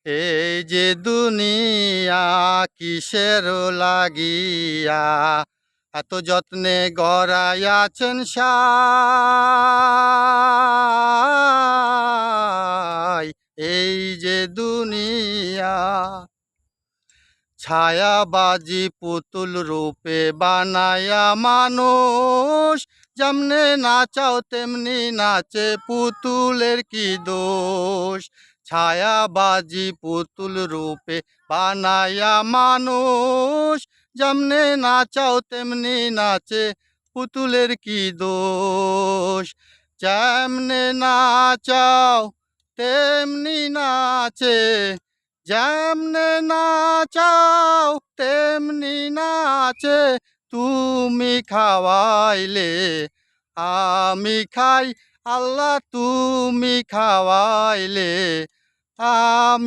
এই যে দুনিয়া কিসের লাগিয়া এত যত্নে গড়াইয়াছেন সাই। এই যে দুনিয়া ছায়াবাজি পুতুল রূপে বানায়া মানুষ, যেমনে নাচাও তেমনি নাচে, পুতুলের কি দোষ। ছায়াবাজি পুতুল রূপে বানায়া মানুষ, যেমনে নাচাও তেমনি নাচে, পুতুলের কি দোষ। যেমনে নাচাও তেমনি নাচে, যেমনে নাচাও তেমনি নাচে, তুমি খাওয়াইলে আমি খাই, আল্লাহ তুমি খাওয়াইলে আমি